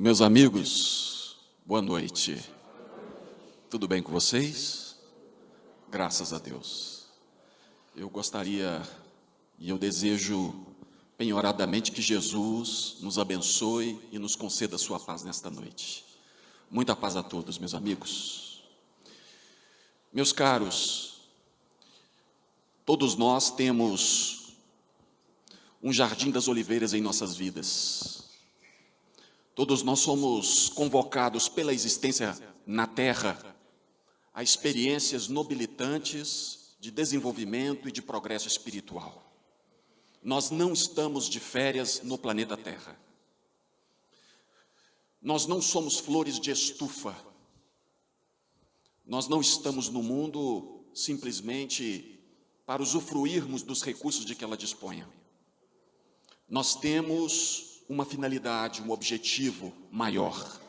Meus amigos, boa noite. Tudo bem com vocês? Graças a Deus. Eu gostaria e eu desejo penhoradamente que Jesus nos abençoe e nos conceda a sua paz nesta noite. Muita paz a todos, meus amigos. Meus caros, todos nós temos um jardim das oliveiras em nossas vidas. Todos nós somos convocados pela existência na Terra a experiências nobilitantes de desenvolvimento e de progresso espiritual. Nós não estamos de férias no planeta Terra. Nós não somos flores de estufa. Nós não estamos no mundo simplesmente para usufruirmos dos recursos de que ela disponha. Nós temos uma finalidade, um objetivo maior.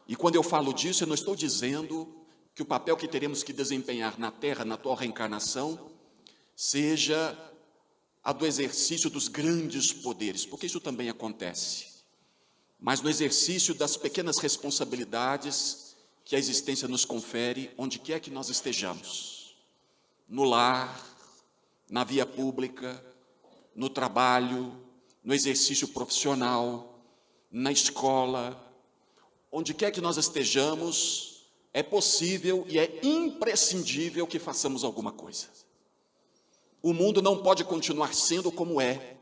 E quando eu falo disso, eu não estou dizendo que o papel que teremos que desempenhar na Terra, na atual reencarnação, seja a do exercício dos grandes poderes, porque isso também acontece, mas no exercício das pequenas responsabilidades que a existência nos confere, onde quer que nós estejamos, no lar, na via pública, no trabalho, no exercício profissional, na escola, onde quer que nós estejamos, é possível e é imprescindível que façamos alguma coisa. O mundo não pode continuar sendo como é,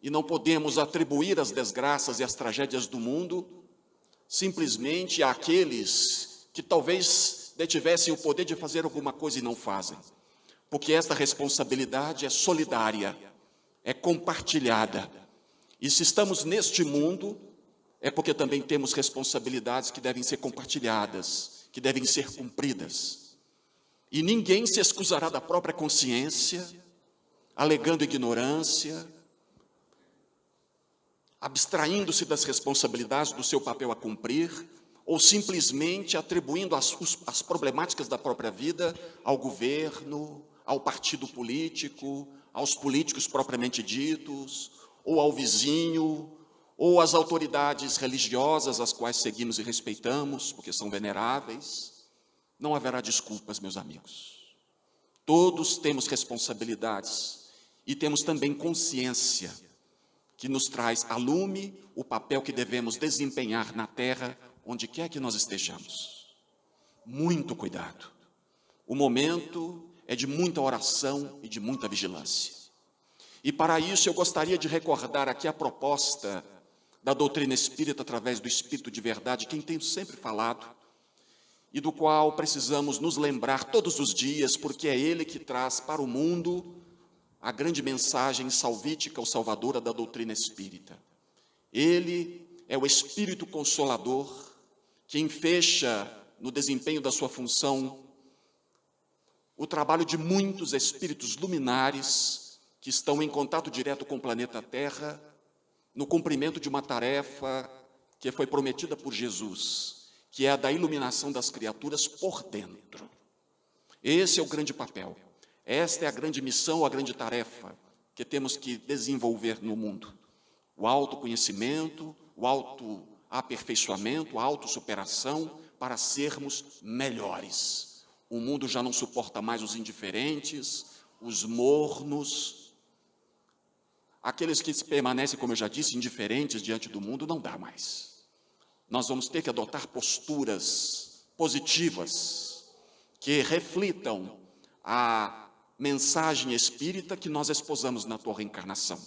e não podemos atribuir as desgraças e as tragédias do mundo simplesmente àqueles que talvez detivessem o poder de fazer alguma coisa e não fazem, porque esta responsabilidade é solidária, é compartilhada. E se estamos neste mundo, é porque também temos responsabilidades que devem ser compartilhadas, que devem ser cumpridas. E ninguém se excusará da própria consciência, alegando ignorância, abstraindo-se das responsabilidades do seu papel a cumprir, ou simplesmente atribuindo as problemáticas da própria vida ao governo, ao partido político, aos políticos propriamente ditos, ou ao vizinho, ou às autoridades religiosas, as quais seguimos e respeitamos, porque são veneráveis. Não haverá desculpas, meus amigos. Todos temos responsabilidades e temos também consciência que nos traz a lume o papel que devemos desempenhar na Terra, onde quer que nós estejamos. Muito cuidado. O momento é de muita oração e de muita vigilância. E para isso eu gostaria de recordar aqui a proposta da doutrina espírita através do Espírito de Verdade, quem tenho sempre falado, e do qual precisamos nos lembrar todos os dias, porque é ele que traz para o mundo a grande mensagem salvítica ou salvadora da doutrina espírita. Ele é o Espírito Consolador, que enfecha no desempenho da sua função o trabalho de muitos espíritos luminares que estão em contato direto com o planeta Terra, no cumprimento de uma tarefa que foi prometida por Jesus, que é a da iluminação das criaturas por dentro. Esse é o grande papel, esta é a grande missão, a grande tarefa que temos que desenvolver no mundo. O autoconhecimento, o autoaperfeiçoamento, a autossuperação, para sermos melhores. O mundo já não suporta mais os indiferentes, os mornos, aqueles que permanecem, como eu já disse, indiferentes diante do mundo, não dá mais. Nós vamos ter que adotar posturas positivas, que reflitam a mensagem espírita que nós esposamos na tua reencarnação.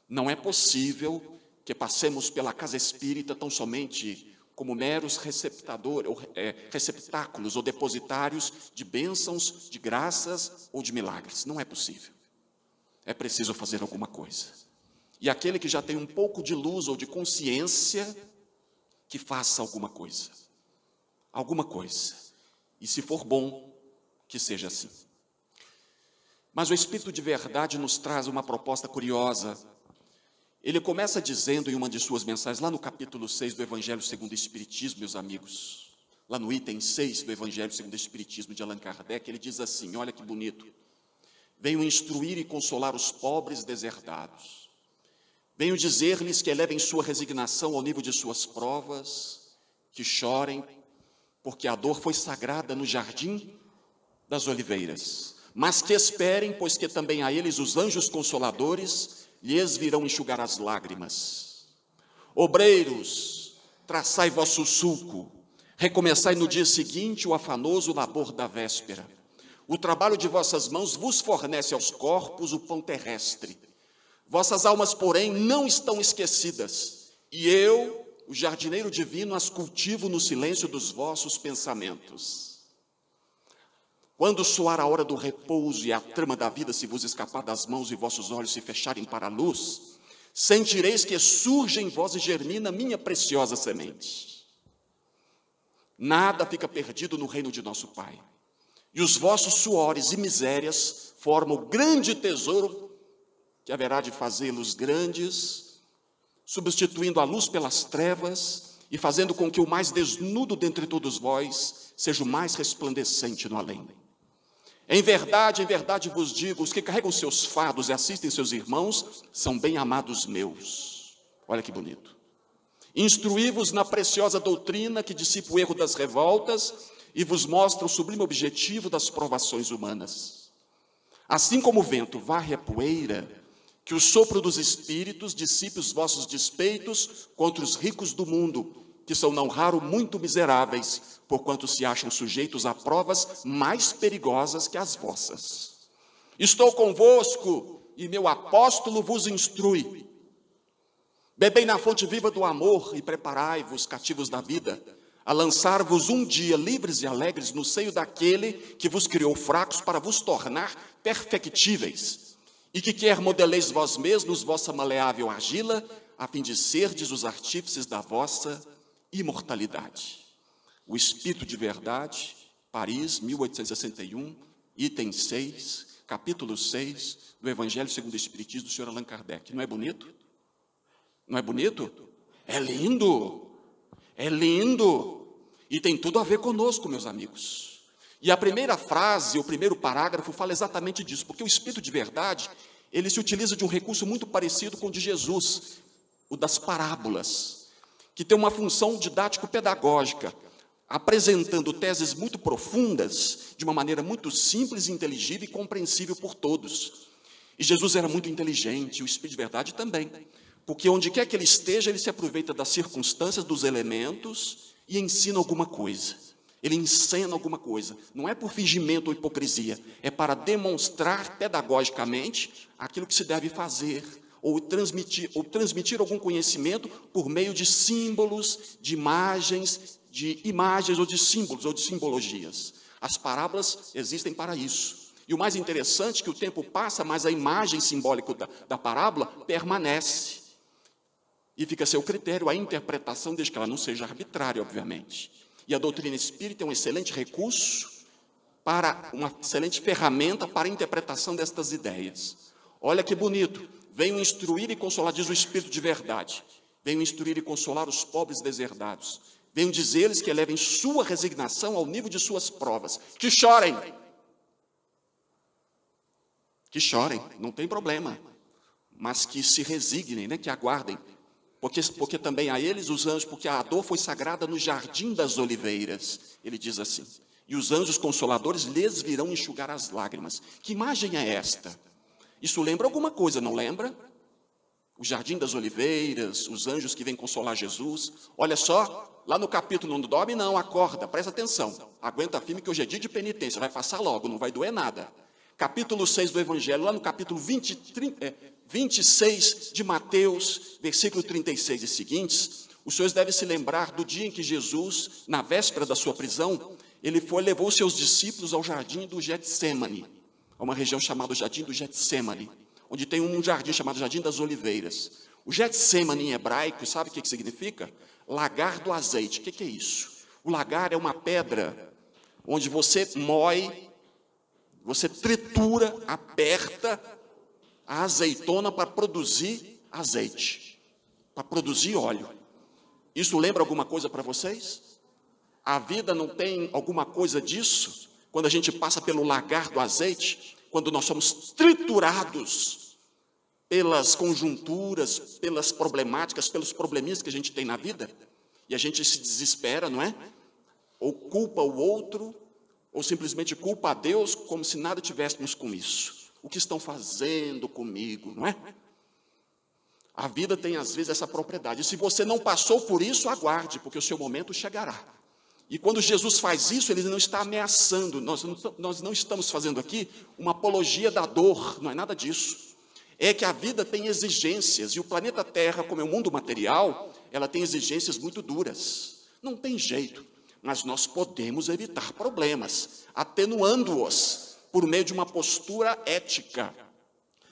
Não é possível que passemos pela casa espírita tão somente como meros receptáculos ou depositários de bênçãos, de graças ou de milagres. Não é possível. É preciso fazer alguma coisa. E aquele que já tem um pouco de luz ou de consciência, que faça alguma coisa. Alguma coisa. E se for bom, que seja assim. Mas o Espírito de Verdade nos traz uma proposta curiosa. Ele começa dizendo em uma de suas mensagens, lá no capítulo 6 do Evangelho segundo o Espiritismo, meus amigos, lá no item 6 do Evangelho segundo o Espiritismo de Allan Kardec, ele diz assim, olha que bonito: venho instruir e consolar os pobres deserdados, Venho dizer-lhes que elevem sua resignação ao nível de suas provas, que chorem, porque a dor foi sagrada no jardim das oliveiras. Mas que esperem, pois que também a eles os anjos consoladores lhes virão enxugar as lágrimas. Obreiros, traçai vosso sulco, recomeçai no dia seguinte o afanoso labor da véspera. O trabalho de vossas mãos vos fornece aos corpos o pão terrestre. Vossas almas, porém, não estão esquecidas, e eu, o jardineiro divino, as cultivo no silêncio dos vossos pensamentos. Quando soar a hora do repouso e a trama da vida se vos escapar das mãos e vossos olhos se fecharem para a luz, sentireis que surge em vós e germina minha preciosa semente. Nada fica perdido no reino de nosso Pai, e os vossos suores e misérias formam o grande tesouro que haverá de fazê-los grandes, substituindo a luz pelas trevas e fazendo com que o mais desnudo dentre todos vós seja o mais resplandecente no além. Em verdade vos digo, os que carregam seus fardos e assistem seus irmãos, são bem amados meus. Olha que bonito. Instruí-vos na preciosa doutrina que dissipa o erro das revoltas e vos mostra o sublime objetivo das provações humanas. Assim como o vento varre a poeira, que o sopro dos espíritos dissipe os vossos despeitos contra os ricos do mundo, que são não raro muito miseráveis, porquanto se acham sujeitos a provas mais perigosas que as vossas. Estou convosco, e meu apóstolo vos instrui. Bebei na fonte viva do amor e preparai-vos, cativos da vida, a lançar-vos um dia livres e alegres no seio daquele que vos criou fracos para vos tornar perfectíveis, e que quer modeleis vós mesmos vossa maleável argila, a fim de serdes os artífices da vossa imortalidade. O Espírito de Verdade, Paris, 1861, item 6, capítulo 6, do Evangelho segundo o Espiritismo do Sr. Allan Kardec. Não é bonito? Não é bonito? É lindo! É lindo! E tem tudo a ver conosco, meus amigos. E a primeira frase, o primeiro parágrafo, fala exatamente disso, porque o Espírito de Verdade, ele se utiliza de um recurso muito parecido com o de Jesus, o das parábolas, que tem uma função didático-pedagógica, apresentando teses muito profundas, de uma maneira muito simples, inteligível e compreensível por todos. E Jesus era muito inteligente, o Espírito de Verdade também, porque onde quer que ele esteja, ele se aproveita das circunstâncias, dos elementos e ensina alguma coisa. Ele encena alguma coisa, não é por fingimento ou hipocrisia, é para demonstrar pedagogicamente aquilo que se deve fazer, ou transmitir algum conhecimento por meio de símbolos, de imagens ou de símbolos ou de simbologias. As parábolas existem para isso. E o mais interessante é que o tempo passa, mas a imagem simbólica da parábola permanece. E fica a seu critério a interpretação, desde que ela não seja arbitrária, obviamente. E a doutrina espírita é um excelente recurso, uma excelente ferramenta para a interpretação destas ideias. Olha que bonito. Venho instruir e consolar, diz o Espírito de Verdade. Venho instruir e consolar os pobres deserdados. Venho dizer-lhes que elevem sua resignação ao nível de suas provas. Que chorem. Que chorem, não tem problema. Mas que se resignem, né? Que aguardem. Porque também a eles, os anjos, porque a dor foi sagrada no jardim das oliveiras. Ele diz assim, e os anjos consoladores lhes virão enxugar as lágrimas. Que imagem é esta? Isso lembra alguma coisa, não lembra? O jardim das oliveiras, os anjos que vêm consolar Jesus. Olha só, lá no capítulo, não dorme não, acorda, presta atenção. Aguenta firme que hoje é dia de penitência, vai passar logo, não vai doer nada. Capítulo 6 do Evangelho, lá no capítulo 26 de Mateus, versículo 36 e seguintes, os senhores devem se lembrar do dia em que Jesus, na véspera da sua prisão, levou seus discípulos ao jardim do Getsêmani, a uma região chamada Jardim do Getsêmani, onde tem um jardim chamado Jardim das Oliveiras. O Getsêmani em hebraico, sabe o que significa? Lagar do azeite. O que é isso? O lagar é uma pedra onde você moe, você tritura, aperta a azeitona para produzir azeite, para produzir óleo. Isso lembra alguma coisa para vocês? A vida não tem alguma coisa disso? Quando a gente passa pelo lagar do azeite, quando nós somos triturados pelas conjunturas, pelas problemáticas, pelos probleminhas que a gente tem na vida, e a gente se desespera, não é? Ou culpa o outro, ou simplesmente culpa a Deus, como se nada tivéssemos com isso. O que estão fazendo comigo, não é? A vida tem, às vezes, essa propriedade. E se você não passou por isso, aguarde, porque o seu momento chegará. E quando Jesus faz isso, ele não está ameaçando. Nós não estamos fazendo aqui uma apologia da dor, não é nada disso. É que a vida tem exigências, e o planeta Terra, como é um mundo material, ela tem exigências muito duras. Não tem jeito, mas nós podemos evitar problemas, atenuando-os por meio de uma postura ética.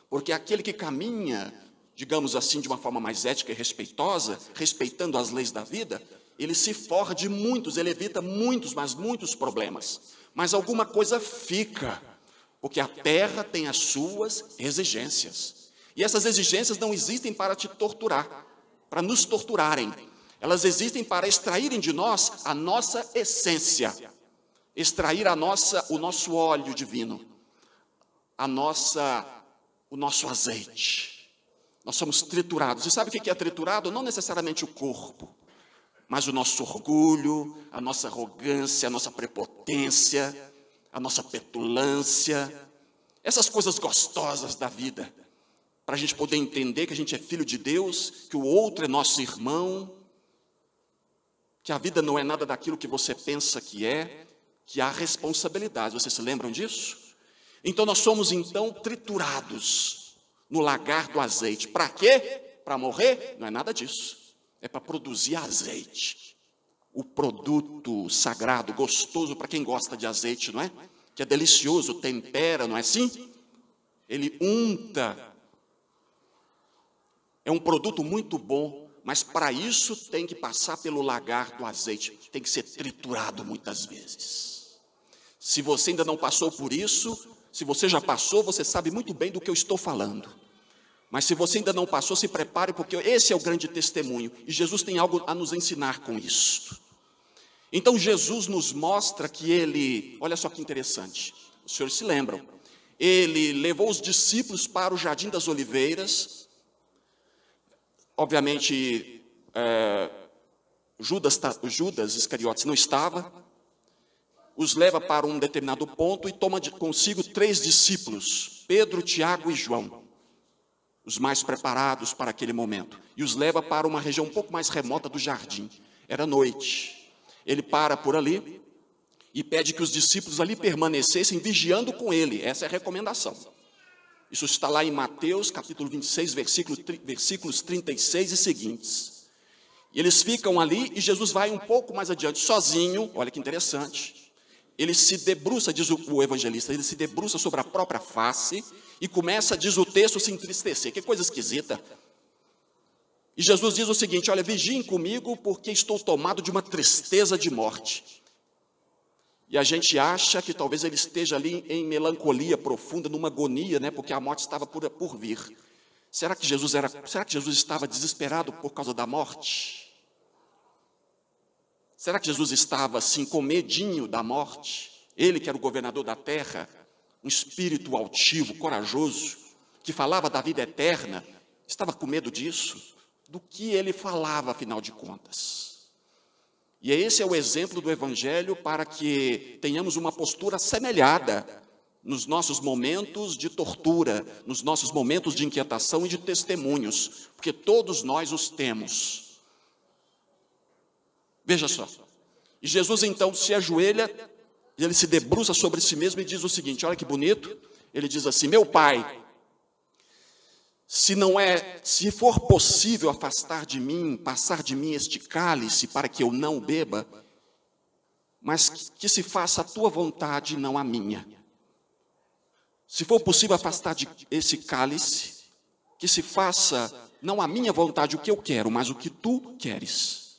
Porque aquele que caminha, digamos assim, de uma forma mais ética e respeitosa, respeitando as leis da vida, ele se forra de muitos, ele evita muitos, mas muitos problemas. Mas alguma coisa fica, porque a terra tem as suas exigências. E essas exigências não existem para te torturar, para nos torturarem. Elas existem para extraírem de nós a nossa essência, extrair o nosso óleo divino, o nosso azeite. Nós somos triturados. E sabe o que é triturado? Não necessariamente o corpo, mas o nosso orgulho, a nossa arrogância, a nossa prepotência, a nossa petulância, essas coisas gostosas da vida, para a gente poder entender que a gente é filho de Deus, que o outro é nosso irmão, que a vida não é nada daquilo que você pensa que há responsabilidade. Vocês se lembram disso? Então nós somos então triturados no lagar do azeite. Para quê? Para morrer? Não é nada disso. É para produzir azeite. O produto sagrado, gostoso para quem gosta de azeite, não é? Que é delicioso, tempera, não é assim? Ele unta. É um produto muito bom, mas para isso tem que passar pelo lagar do azeite. Tem que ser triturado muitas vezes. Se você ainda não passou por isso, se você já passou, você sabe muito bem do que eu estou falando. Mas se você ainda não passou, se prepare, porque esse é o grande testemunho. E Jesus tem algo a nos ensinar com isso. Então Jesus nos mostra que ele, olha só que interessante, os senhores se lembram, ele levou os discípulos para o Jardim das Oliveiras. Obviamente, Judas Iscariotes não estava, os leva para um determinado ponto e toma consigo 3 discípulos, Pedro, Tiago e João, os mais preparados para aquele momento, e os leva para uma região um pouco mais remota do jardim. Era noite. Ele para por ali e pede que os discípulos ali permanecessem vigiando com ele. Essa é a recomendação. Isso está lá em Mateus, capítulo 26, versículos 36 e seguintes. E eles ficam ali e Jesus vai um pouco mais adiante, sozinho, olha que interessante. Ele se debruça, diz o evangelista, ele se debruça sobre a própria face e começa, diz o texto, a se entristecer. Que coisa esquisita. E Jesus diz o seguinte, olha, vigiem comigo porque estou tomado de uma tristeza de morte. E a gente acha que talvez ele esteja ali em melancolia profunda, numa agonia, né, porque a morte estava por vir. Será que Jesus estava desesperado por causa da morte? Será que Jesus estava assim com medinho da morte? Ele que era o governador da terra, um espírito altivo, corajoso, que falava da vida eterna, estava com medo disso? Do que ele falava, afinal de contas? E esse é o exemplo do Evangelho para que tenhamos uma postura semelhada nos nossos momentos de tortura, nos nossos momentos de inquietação e de testemunhos, porque todos nós os temos. Veja só, e Jesus então se ajoelha, ele se debruça sobre si mesmo e diz o seguinte, olha que bonito, ele diz assim, meu Pai, se for possível passar de mim este cálice para que eu não o beba, mas que se faça a tua vontade e não a minha. Se for possível afastar de esse cálice, que se faça não a minha vontade, o que eu quero, mas o que tu queres.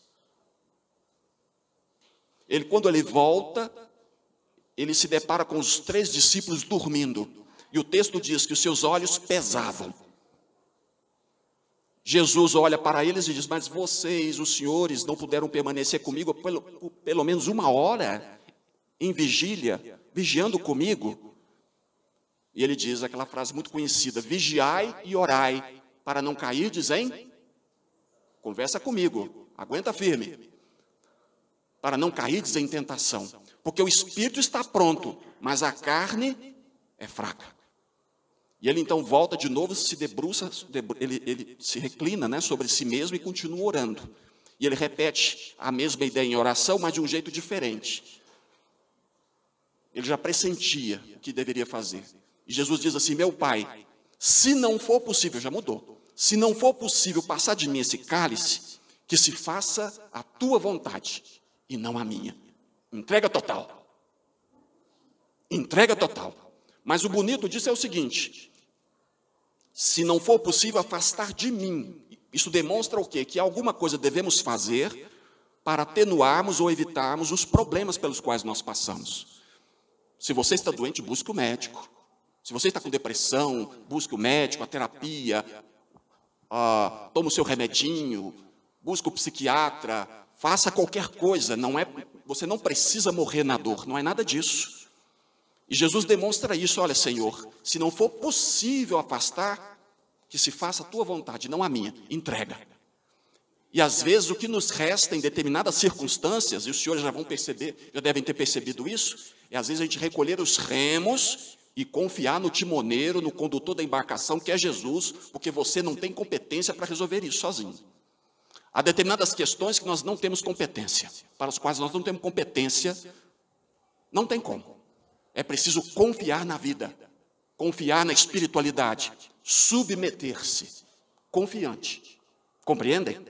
Quando ele volta, ele se depara com os 3 discípulos dormindo, e o texto diz que os seus olhos pesavam. Jesus olha para eles e diz, mas vocês, os senhores, não puderam permanecer comigo pelo menos 1 hora em vigília, vigiando comigo? E ele diz aquela frase muito conhecida: vigiai e orai, para não cairdes em... Conversa comigo, aguenta firme. Para não cairdes em tentação. Porque o espírito está pronto, mas a carne é fraca. E ele então volta de novo, se debruça, ele se reclina, né, sobre si mesmo e continua orando. E ele repete a mesma ideia em oração, mas de um jeito diferente. Ele já pressentia o que deveria fazer. E Jesus diz assim: meu Pai, se não for possível, já mudou, se não for possível passar de mim esse cálice, que se faça a tua vontade e não a minha. Entrega total. Entrega total. Mas o bonito disso é o seguinte: se não for possível afastar de mim, isso demonstra o quê? Que alguma coisa devemos fazer para atenuarmos ou evitarmos os problemas pelos quais nós passamos. Se você está doente, busque o médico. Se você está com depressão, busque o médico, a terapia, toma o seu remedinho, busque o psiquiatra, faça qualquer coisa. Você não precisa morrer na dor, não é nada disso. E Jesus demonstra isso: olha, Senhor, se não for possível afastar, que se faça a tua vontade, não a minha, entrega. E às vezes o que nos resta em determinadas circunstâncias, e os senhores já vão perceber, já devem ter percebido isso, é às vezes a gente recolher os remos e confiar no timoneiro, no condutor da embarcação, que é Jesus, porque você não tem competência para resolver isso sozinho. Há determinadas questões que nós não temos competência, para as quais nós não temos competência, não tem como. É preciso confiar na vida, confiar na espiritualidade, submeter-se, confiante. Compreendem?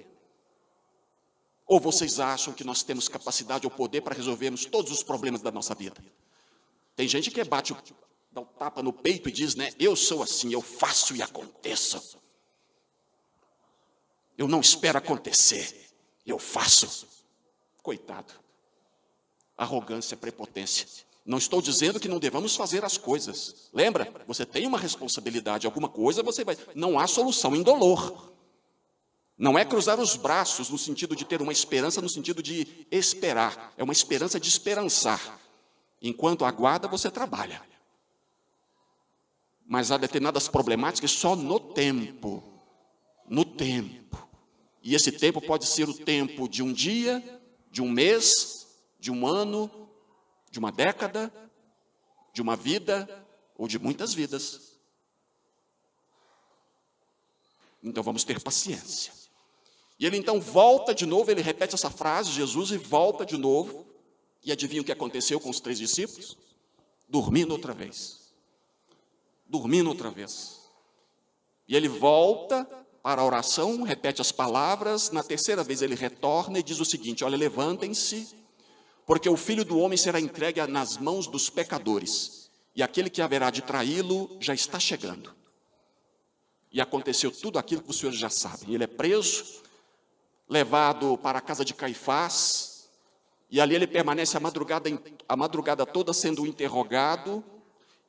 Ou vocês acham que nós temos capacidade ou poder para resolvermos todos os problemas da nossa vida? Tem gente que dá um tapa no peito e diz, né, eu sou assim, eu faço e aconteça. Eu não espero acontecer, eu faço. Coitado. Arrogância, prepotência. Não estou dizendo que não devamos fazer as coisas. Lembra? Você tem uma responsabilidade, alguma coisa você vai... Não há solução indolor. Não é cruzar os braços no sentido de ter uma esperança, no sentido de esperar. É uma esperança de esperançar. Enquanto aguarda, você trabalha. Mas há determinadas problemáticas só no tempo. No tempo. E esse tempo pode ser o tempo de um dia, de um mês, de um ano, de uma década, de uma vida ou de muitas vidas. Então vamos ter paciência. E ele então volta de novo, ele repete essa frase, Jesus, e volta de novo. E adivinha o que aconteceu com os 3 discípulos? Dormindo outra vez. Dormindo outra vez. E ele volta para a oração, repete as palavras. Na terceira vez ele retorna e diz o seguinte: olha, levantem-se, porque o Filho do Homem será entregue nas mãos dos pecadores, e aquele que haverá de traí-lo já está chegando. E aconteceu tudo aquilo que os senhores já sabem. Ele é preso, levado para a casa de Caifás, e ali ele permanece a madrugada toda sendo interrogado.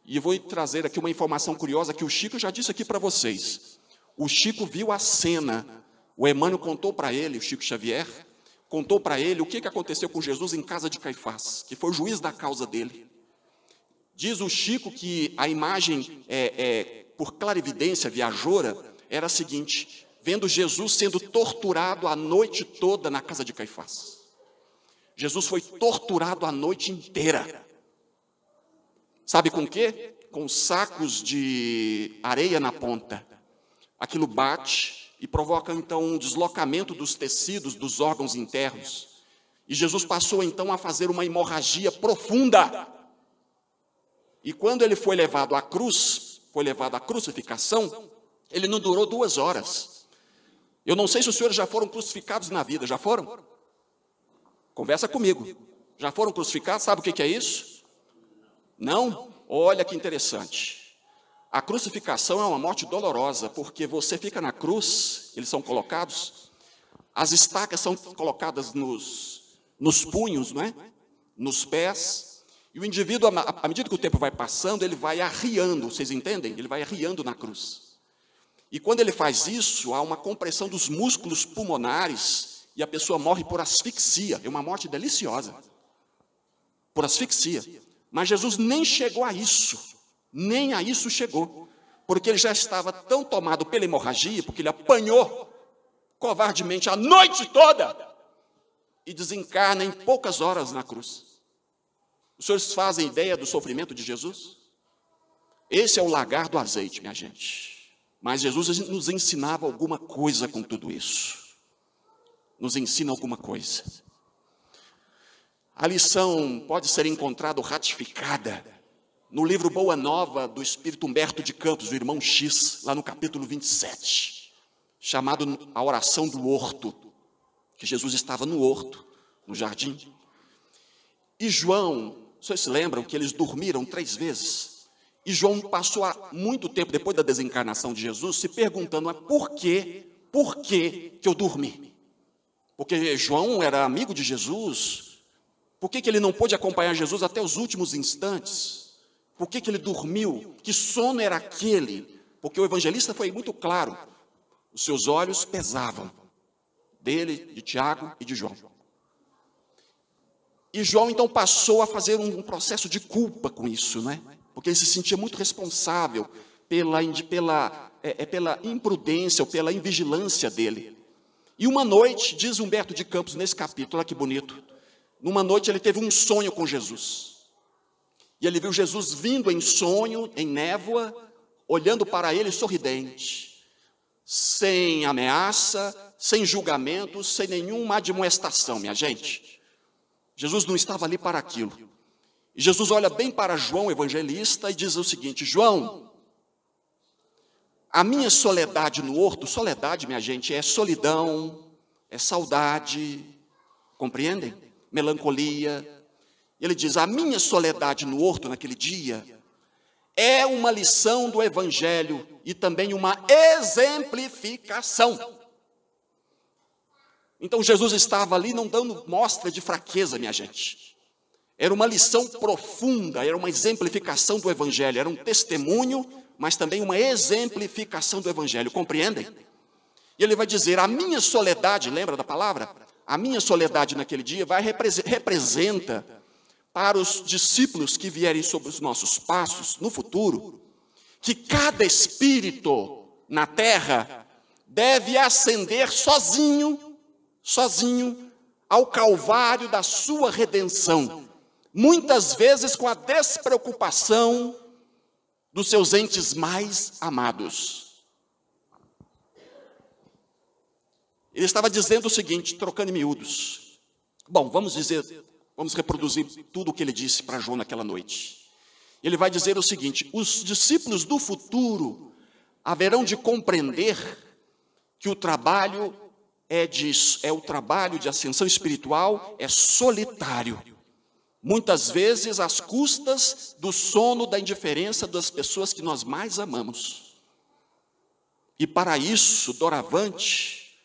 E vou trazer aqui uma informação curiosa que o Chico já disse aqui para vocês. O Chico viu a cena, o Emmanuel contou para ele, o Chico Xavier, contou para ele o que aconteceu com Jesus em casa de Caifás, que foi o juiz da causa dele. Diz o Chico que a imagem, por clarividência viajoura, era a seguinte: vendo Jesus sendo torturado a noite toda na casa de Caifás. Jesus foi torturado a noite inteira. Sabe com o quê? Com sacos de areia na ponta. Aquilo bate e provoca então um deslocamento dos tecidos, dos órgãos internos. E Jesus passou então a fazer uma hemorragia profunda. E quando ele foi levado à cruz, foi levado à crucificação, ele não durou 2 horas. Eu não sei se os senhores já foram crucificados na vida, já foram? Conversa comigo. Já foram crucificados? Sabe o que é isso? Não? Olha que interessante. A crucificação é uma morte dolorosa, porque você fica na cruz, eles são colocados, as estacas são colocadas nos punhos, não é? Nos pés, e o indivíduo, à medida que o tempo vai passando, ele vai arriando, vocês entendem? Ele vai arriando na cruz. E quando ele faz isso, há uma compressão dos músculos pulmonares, e a pessoa morre por asfixia. É uma morte deliciosa. Por asfixia. Mas Jesus nem chegou a isso. Nem a isso chegou, porque ele já estava tão tomado pela hemorragia, porque ele apanhou covardemente a noite toda e desencarna em poucas horas na cruz. Os senhores fazem ideia do sofrimento de Jesus? Esse é o lagar do azeite, minha gente. Mas Jesus nos ensinava alguma coisa com tudo isso. Nos ensina alguma coisa. A lição pode ser encontrada ou ratificada no livro Boa Nova do Espírito Humberto de Campos, do irmão X, lá no capítulo 27, chamado A Oração do Horto, que Jesus estava no horto, no jardim. E João, vocês se lembram que eles dormiram 3 vezes? E João passou há muito tempo, depois da desencarnação de Jesus, se perguntando, mas por que eu dormi? Porque João era amigo de Jesus. Por que ele não pôde acompanhar Jesus até os últimos instantes? Por que ele dormiu? Que sono era aquele? Porque o evangelista foi muito claro. Os seus olhos pesavam. Dele, de Tiago e de João. E João então passou a fazer um processo de culpa com isso, não é? Porque ele se sentia muito responsável pela imprudência ou pela invigilância dele. E uma noite, diz Humberto de Campos nesse capítulo, olha que bonito, numa noite ele teve um sonho com Jesus. E ele viu Jesus vindo em sonho, em névoa, olhando para ele sorridente, sem ameaça, sem julgamento, sem nenhuma admoestação, minha gente. Jesus não estava ali para aquilo. E Jesus olha bem para João, evangelista, e diz o seguinte: João, a minha soledade no horto, soledade, minha gente, é solidão, é saudade, compreendem? Melancolia. Ele diz, a minha soledade no horto naquele dia é uma lição do evangelho e também uma exemplificação. Então Jesus estava ali não dando mostra de fraqueza, minha gente. Era uma lição profunda, era uma exemplificação do evangelho, era um testemunho, mas também uma exemplificação do evangelho, compreendem? E ele vai dizer, a minha soledade, lembra da palavra? A minha soledade naquele dia representa para os discípulos que vierem sobre os nossos passos no futuro, que cada espírito na terra deve ascender sozinho ao calvário da sua redenção, muitas vezes com a despreocupação dos seus entes mais amados. Ele estava dizendo o seguinte, trocando em miúdos. Bom, vamos reproduzir tudo o que ele disse para João naquela noite. Ele vai dizer o seguinte, os discípulos do futuro haverão de compreender que o trabalho o trabalho de ascensão espiritual é solitário. Muitas vezes às custas do sono, da indiferença das pessoas que nós mais amamos. E para isso, doravante,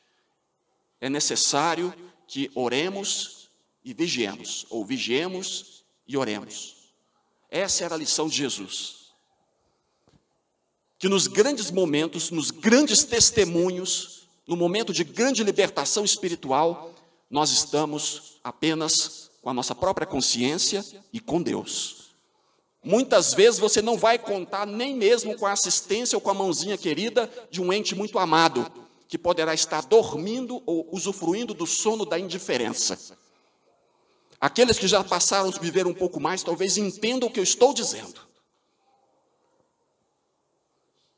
é necessário que oremos e vigiemos, ou vigiemos e oremos. Essa era a lição de Jesus. Que nos grandes momentos, nos grandes testemunhos, no momento de grande libertação espiritual, nós estamos apenas com a nossa própria consciência e com Deus. Muitas vezes você não vai contar nem mesmo com a assistência ou com a mãozinha querida de um ente muito amado, que poderá estar dormindo ou usufruindo do sono da indiferença. Aqueles que já passaram a viver um pouco mais, talvez entendam o que eu estou dizendo.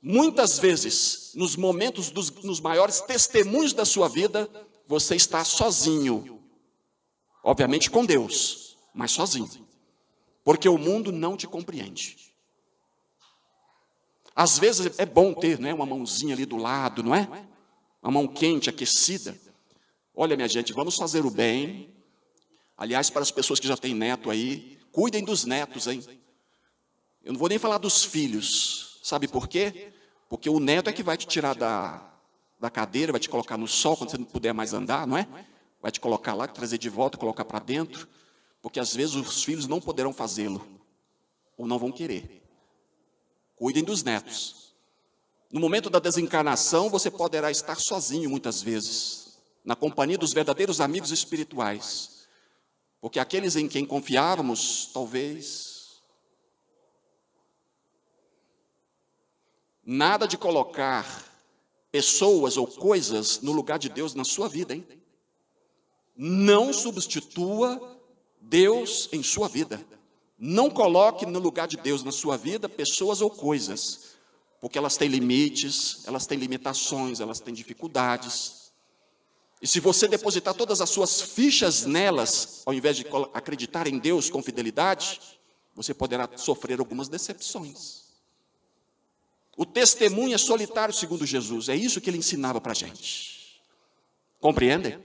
Muitas vezes, nos momentos nos maiores testemunhos da sua vida, você está sozinho. Obviamente com Deus, mas sozinho. Porque o mundo não te compreende. Às vezes é bom ter, né, uma mãozinha ali do lado, não é? Uma mão quente, aquecida. Olha, minha gente, vamos fazer o bem. Aliás, para as pessoas que já têm neto aí, cuidem dos netos, hein? Eu não vou nem falar dos filhos. Sabe por quê? Porque o neto é que vai te tirar da cadeira, vai te colocar no sol quando você não puder mais andar, não é? Vai te colocar lá, trazer de volta, colocar para dentro. Porque às vezes os filhos não poderão fazê-lo. Ou não vão querer. Cuidem dos netos. No momento da desencarnação, você poderá estar sozinho muitas vezes, na companhia dos verdadeiros amigos espirituais. Porque aqueles em quem confiávamos, talvez Nada de colocar pessoas ou coisas no lugar de Deus na sua vida, hein? Não substitua Deus em sua vida. Não coloque no lugar de Deus na sua vida pessoas ou coisas, porque elas têm limites, elas têm limitações, elas têm dificuldades. E se você depositar todas as suas fichas nelas, ao invés de acreditar em Deus com fidelidade, você poderá sofrer algumas decepções. O testemunho é solitário segundo Jesus, é isso que ele ensinava para a gente. Compreendem?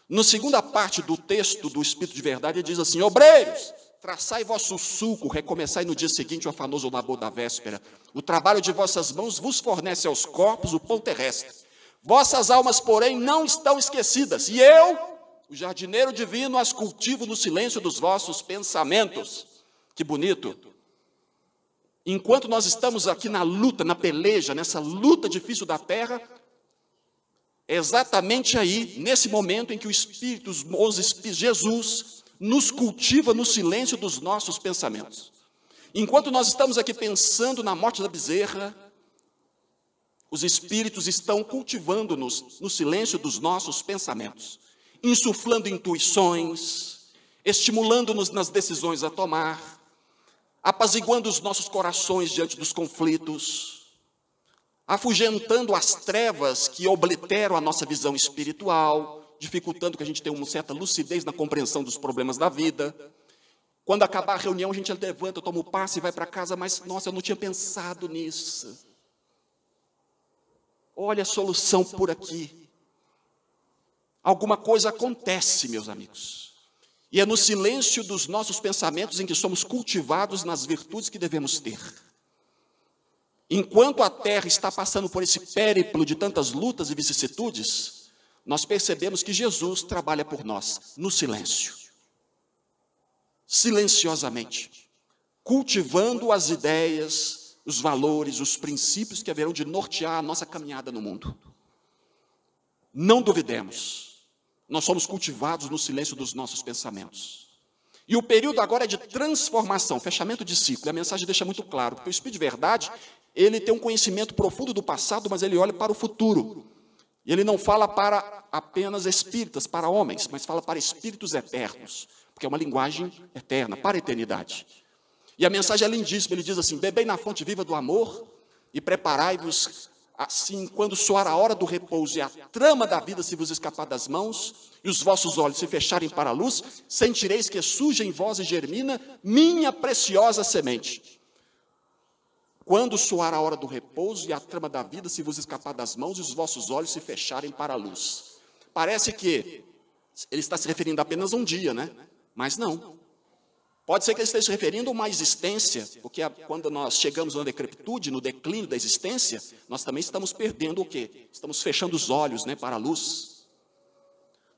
Na segunda parte do texto do Espírito de Verdade, ele diz assim: obreiros, traçai vosso sulco, recomeçai no dia seguinte o afanoso labor da véspera. O trabalho de vossas mãos vos fornece aos corpos o pão terrestre. Vossas almas, porém, não estão esquecidas. E eu, o jardineiro divino, as cultivo no silêncio dos vossos pensamentos. Que bonito. Enquanto nós estamos aqui na luta, na peleja, nessa luta difícil da terra, é exatamente aí, nesse momento em que o Espírito, Jesus, nos cultiva no silêncio dos nossos pensamentos. Enquanto nós estamos aqui pensando na morte da bezerra, os Espíritos estão cultivando-nos no silêncio dos nossos pensamentos, insuflando intuições, estimulando-nos nas decisões a tomar, apaziguando os nossos corações diante dos conflitos, afugentando as trevas que obliteram a nossa visão espiritual, dificultando que a gente tenha uma certa lucidez na compreensão dos problemas da vida. Quando acabar a reunião, a gente levanta, toma o passe e vai para casa, mas, nossa, eu não tinha pensado nisso. Olha a solução por aqui. Alguma coisa acontece, meus amigos. E é no silêncio dos nossos pensamentos em que somos cultivados nas virtudes que devemos ter. Enquanto a terra está passando por esse périplo de tantas lutas e vicissitudes, nós percebemos que Jesus trabalha por nós no silêncio. Silenciosamente, cultivando as ideias, os valores, os princípios que haverão de nortear a nossa caminhada no mundo. Não duvidemos. Nós somos cultivados no silêncio dos nossos pensamentos. E o período agora é de transformação, fechamento de ciclo. A mensagem deixa muito claro, porque o Espírito de Verdade, ele tem um conhecimento profundo do passado, mas ele olha para o futuro. E ele não fala para apenas espíritas, para homens, mas fala para espíritos eternos, porque é uma linguagem eterna, para a eternidade. E a mensagem é lindíssima, ele diz assim: bebei na fonte viva do amor e preparai-vos. Assim, quando soar a hora do repouso e a trama da vida se vos escapar das mãos, e os vossos olhos se fecharem para a luz, sentireis que surge em vós e germina minha preciosa semente. Quando soar a hora do repouso e a trama da vida se vos escapar das mãos, e os vossos olhos se fecharem para a luz. Parece que ele está se referindo apenas a um dia, né? Mas não. Pode ser que ele esteja se referindo a uma existência, porque quando nós chegamos na decrepitude, no declínio da existência, nós também estamos perdendo o quê? Estamos fechando os olhos, né, para a luz.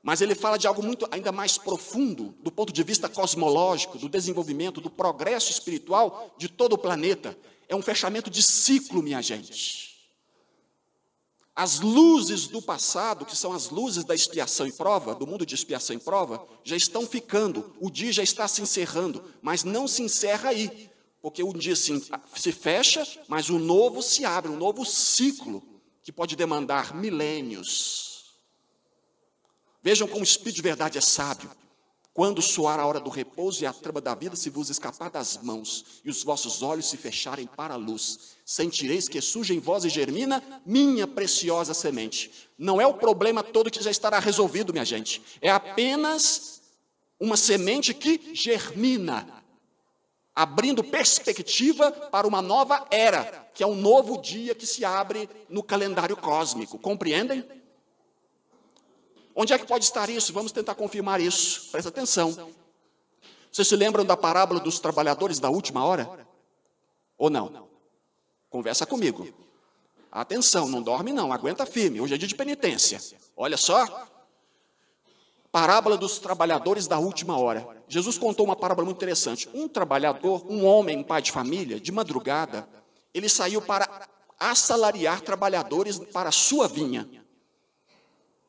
Mas ele fala de algo muito ainda mais profundo, do ponto de vista cosmológico, do desenvolvimento, do progresso espiritual de todo o planeta. É um fechamento de ciclo, minha gente. As luzes do passado, que são as luzes da expiação e prova, do mundo de expiação e prova, já estão ficando, o dia já está se encerrando, mas não se encerra aí, porque um dia se fecha, mas o novo se abre, um novo ciclo, que pode demandar milênios. Vejam como o Espírito de Verdade é sábio. Quando soar a hora do repouso e a trama da vida se vos escapar das mãos, e os vossos olhos se fecharem para a luz, sentireis que surge em vós e germina minha preciosa semente. Não é o problema todo que já estará resolvido, minha gente. É apenas uma semente que germina, abrindo perspectiva para uma nova era, que é um novo dia que se abre no calendário cósmico. Compreendem? Onde é que pode estar isso? Vamos tentar confirmar isso. Presta atenção. Vocês se lembram da parábola dos trabalhadores da última hora? Ou não? Conversa comigo. Atenção, não dorme não, aguenta firme. Hoje é dia de penitência. Olha só. Parábola dos trabalhadores da última hora. Jesus contou uma parábola muito interessante. Um trabalhador, um homem, um pai de família, de madrugada, ele saiu para assalariar trabalhadores para a sua vinha.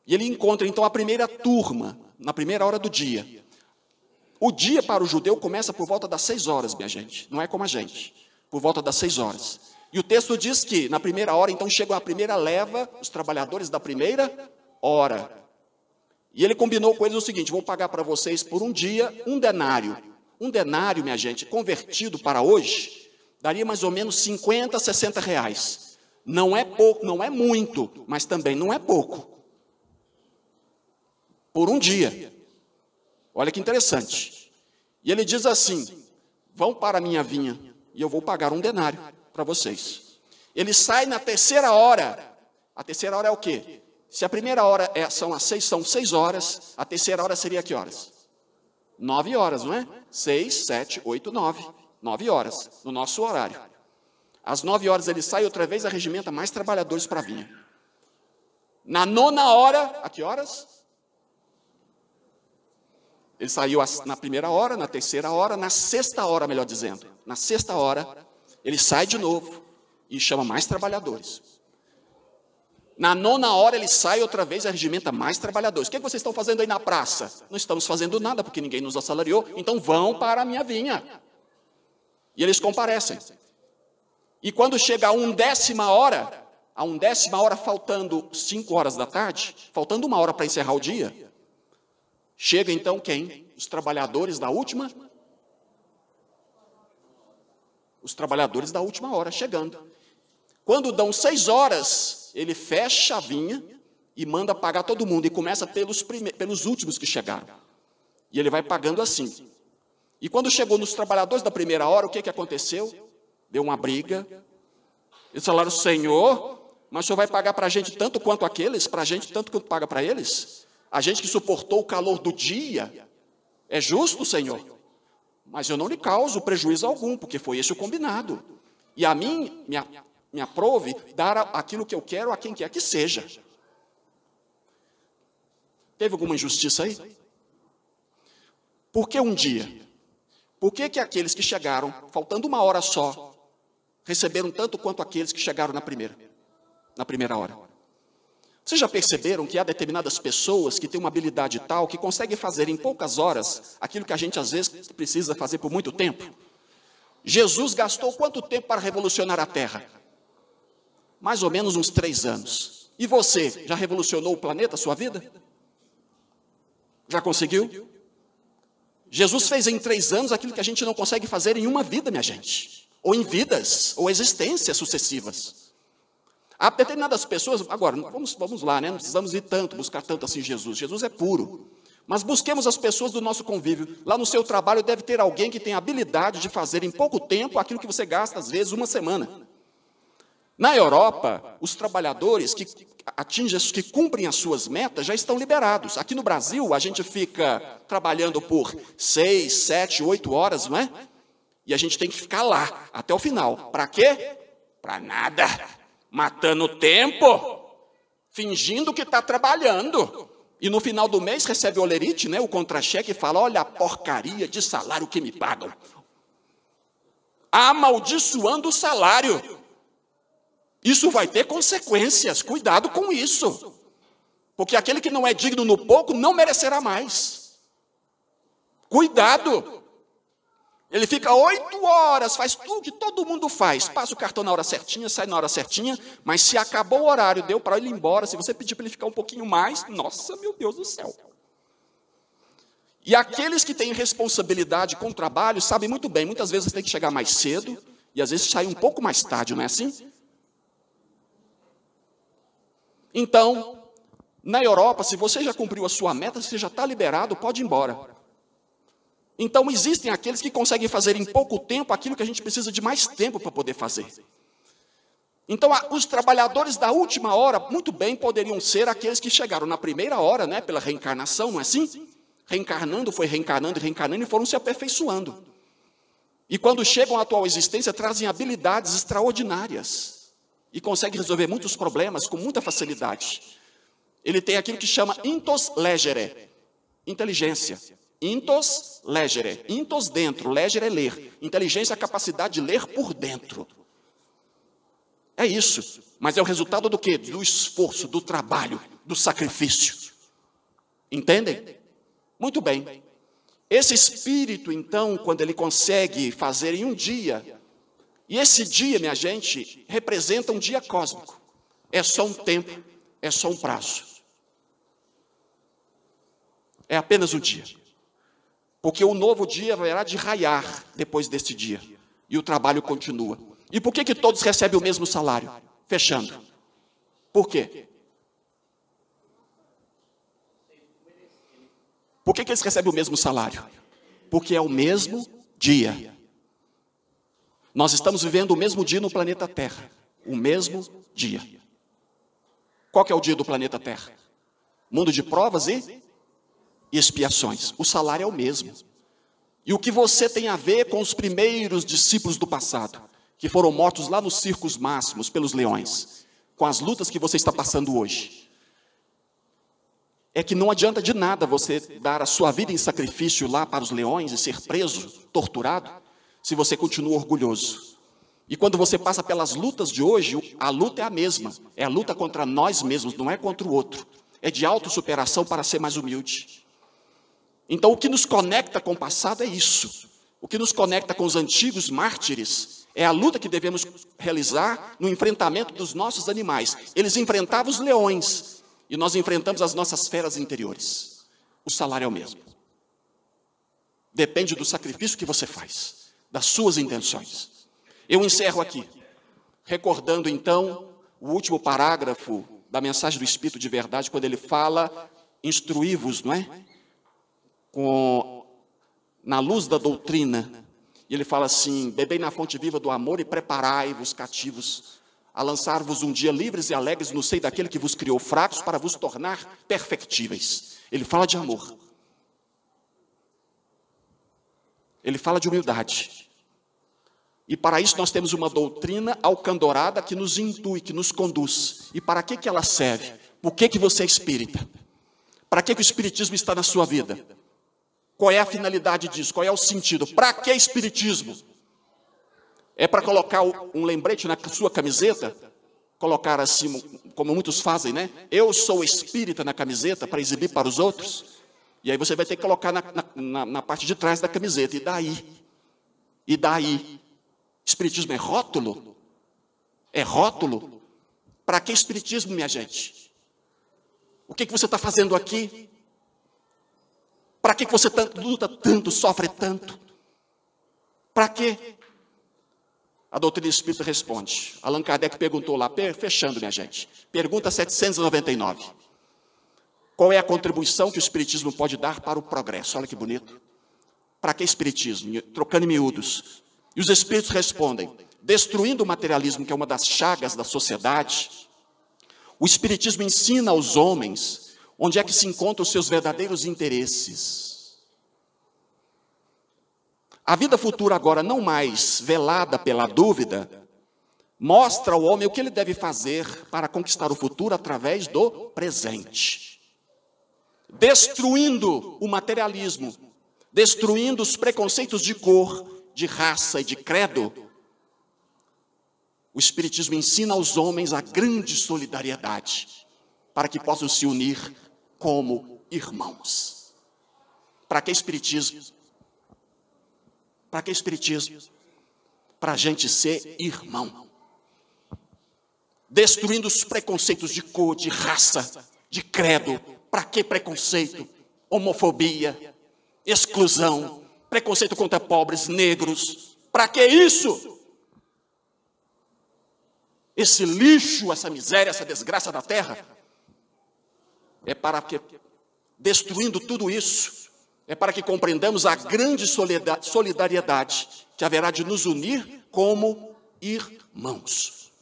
E ele encontra, então, a primeira turma, na primeira hora do dia. O dia para o judeu começa por volta das 6 horas, minha gente. Não é como a gente. Por volta das 6 horas. E o texto diz que, na primeira hora, então chegam a primeira leva, os trabalhadores da primeira hora. E ele combinou com eles o seguinte: vou pagar para vocês por um dia um denário. Um denário, minha gente, convertido para hoje, daria mais ou menos 50, 60 reais. Não é pouco, não é muito, mas também não é pouco. Por um dia. Olha que interessante. E ele diz assim: vão para a minha vinha e eu vou pagar um denário para vocês. Ele sai na terceira hora. A terceira hora é o quê? Se a primeira hora são 6 horas, a terceira hora seria que horas? 9 horas, não é? 6, 7, 8, 9. 9 horas, no nosso horário. Às 9 horas ele sai outra vez, arregimenta mais trabalhadores para a vinha. Na 9ª hora, a que horas? Ele saiu na primeira hora, na terceira hora, na 6ª hora, melhor dizendo. Na 6ª hora, ele sai de novo e chama mais trabalhadores. Na 9ª hora, ele sai outra vez e arregimenta mais trabalhadores. O que vocês estão fazendo aí na praça? Não estamos fazendo nada, porque ninguém nos assalariou, então vão para a minha vinha. E eles comparecem. E quando chega a 1ª hora, faltando 5 horas da tarde, faltando 1 hora para encerrar o dia, chega então quem? Os trabalhadores da última? Os trabalhadores da última hora chegando. Quando dão 6 horas, ele fecha a vinha e manda pagar todo mundo. E começa pelos últimos que chegaram. E ele vai pagando assim. E quando chegou nos trabalhadores da primeira hora, o que aconteceu? Deu uma briga. Eles falaram: Senhor, mas o Senhor vai pagar para a gente tanto quanto aqueles? Para a gente tanto quanto paga para eles? A gente que suportou o calor do dia. É justo, Senhor? Mas eu não lhe causo prejuízo algum, porque foi esse o combinado. E a mim me aprove dar aquilo que eu quero a quem quer que seja. Teve alguma injustiça aí? Por que um dia? Por que aqueles que chegaram, faltando 1 hora só, receberam tanto quanto aqueles que chegaram na primeira hora? Vocês já perceberam que há determinadas pessoas que têm uma habilidade tal que conseguem fazer em poucas horas aquilo que a gente às vezes precisa fazer por muito tempo? Jesus gastou quanto tempo para revolucionar a Terra? Mais ou menos uns 3 anos. E você, já revolucionou o planeta, a sua vida? Já conseguiu? Jesus fez em 3 anos aquilo que a gente não consegue fazer em uma vida, minha gente. Ou em vidas, ou existências sucessivas. Há determinadas pessoas, agora, vamos lá, né? Não precisamos ir tanto, buscar tanto assim Jesus. Jesus é puro. Mas busquemos as pessoas do nosso convívio. Lá no seu trabalho deve ter alguém que tem a habilidade de fazer em pouco tempo aquilo que você gasta, às vezes, 1 semana. Na Europa, os trabalhadores que atingem, que cumprem as suas metas, já estão liberados. Aqui no Brasil, a gente fica trabalhando por 6, 7, 8 horas, não é? E a gente tem que ficar lá, até o final. Para quê? Para nada. Matando tempo, fingindo que está trabalhando. E no final do mês recebe o olerite, né, o contra-cheque, e fala: olha a porcaria de salário que me pagam. Amaldiçoando o salário. Isso vai ter consequências, cuidado com isso. Porque aquele que não é digno no pouco não merecerá mais. Cuidado. Ele fica 8 horas, faz tudo que todo mundo faz. Passa o cartão na hora certinha, sai na hora certinha, mas se acabou o horário, deu para ele ir embora, se você pedir para ele ficar um pouquinho mais, nossa, meu Deus do céu. E aqueles que têm responsabilidade com o trabalho sabem muito bem, muitas vezes você tem que chegar mais cedo, e às vezes sair um pouco mais tarde, não é assim? Então, na Europa, se você já cumpriu a sua meta, você já está liberado, pode ir embora. Então, existem aqueles que conseguem fazer em pouco tempo aquilo que a gente precisa de mais tempo para poder fazer. Então, os trabalhadores da última hora, muito bem, poderiam ser aqueles que chegaram na primeira hora, né, pela reencarnação, não é assim? Reencarnando, foi reencarnando e reencarnando e foram se aperfeiçoando. E quando chegam à atual existência, trazem habilidades extraordinárias. E conseguem resolver muitos problemas com muita facilidade. Ele tem aquilo que chama intos legere, inteligência. Intos legere, intos dentro, legere é ler. Inteligência é a capacidade de ler por dentro. É isso. Mas é o resultado do quê? Do esforço, do trabalho, do sacrifício. Entendem? Muito bem. Esse espírito, então, quando ele consegue fazer em um dia, E esse dia, minha gente, representa um dia cósmico. É só um tempo, é só um prazo. É apenas um dia. Porque o novo dia haverá de raiar depois deste dia. E o trabalho continua. E por que todos recebem o mesmo salário? Fechando. Por quê? Por que eles recebem o mesmo salário? Porque é o mesmo dia. Nós estamos vivendo o mesmo dia no planeta Terra. O mesmo dia. Qual que é o dia do planeta Terra? Mundo de provas e expiações. O salário é o mesmo. E o que você tem a ver com os primeiros discípulos do passado, que foram mortos lá nos circos máximos pelos leões, com as lutas que você está passando hoje? É que não adianta de nada você dar a sua vida em sacrifício lá para os leões e ser preso, torturado, se você continua orgulhoso. E quando você passa pelas lutas de hoje, a luta é a mesma. É a luta contra nós mesmos, não é contra o outro. É de autossuperação para ser mais humilde. Então, o que nos conecta com o passado é isso. O que nos conecta com os antigos mártires é a luta que devemos realizar no enfrentamento dos nossos animais. Eles enfrentavam os leões e nós enfrentamos as nossas feras interiores. O salário é o mesmo. Depende do sacrifício que você faz, das suas intenções. Eu encerro aqui, recordando então o último parágrafo da mensagem do Espírito de Verdade, quando ele fala, instruí-vos, não é? Na luz da doutrina. E ele fala assim, bebei na fonte viva do amor e preparai-vos cativos, a lançar-vos um dia livres e alegres no seio daquele que vos criou fracos para vos tornar perfectíveis. Ele fala de amor. Ele fala de humildade. E para isso nós temos uma doutrina alcandorada que nos intui, que nos conduz. E para que ela serve? Por que você é espírita? Para que o espiritismo está na sua vida? Qual é a finalidade disso? Qual é o sentido? Para que espiritismo? É para colocar um lembrete na sua camiseta? Colocar assim, como muitos fazem, né? Eu sou espírita na camiseta para exibir para os outros? E aí você vai ter que colocar na parte de trás da camiseta. E daí? E daí? Espiritismo é rótulo? É rótulo? Para que espiritismo, minha gente? O que você está fazendo aqui? Para que você luta tanto, sofre tanto? Para quê? A doutrina espírita responde. Allan Kardec perguntou lá, fechando, minha gente. Pergunta 799. Qual é a contribuição que o espiritismo pode dar para o progresso? Olha que bonito. Para que espiritismo? Trocando em miúdos. E os espíritos respondem, destruindo o materialismo, que é uma das chagas da sociedade, o espiritismo ensina aos homens onde é que se encontram os seus verdadeiros interesses. A vida futura agora, não mais velada pela dúvida, mostra ao homem o que ele deve fazer para conquistar o futuro através do presente. Destruindo o materialismo, destruindo os preconceitos de cor, de raça e de credo, o espiritismo ensina aos homens a grande solidariedade, para que possam se unir como irmãos. Para que espiritismo? Para que espiritismo? Para a gente ser irmão. Destruindo os preconceitos de cor, de raça, de credo. Para que preconceito? Homofobia, exclusão, preconceito contra pobres, negros. Para que isso? Esse lixo, essa miséria, essa desgraça da terra? É para que, destruindo tudo isso, é para que compreendamos a grande solidariedade que haverá de nos unir como irmãos.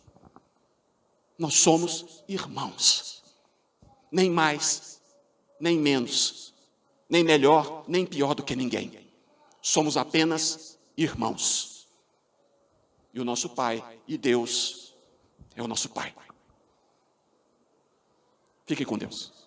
Nós somos irmãos. Nem mais, nem menos, nem melhor, nem pior do que ninguém. Somos apenas irmãos. E o nosso Pai, e Deus, é o nosso Pai. Fiquem com Deus.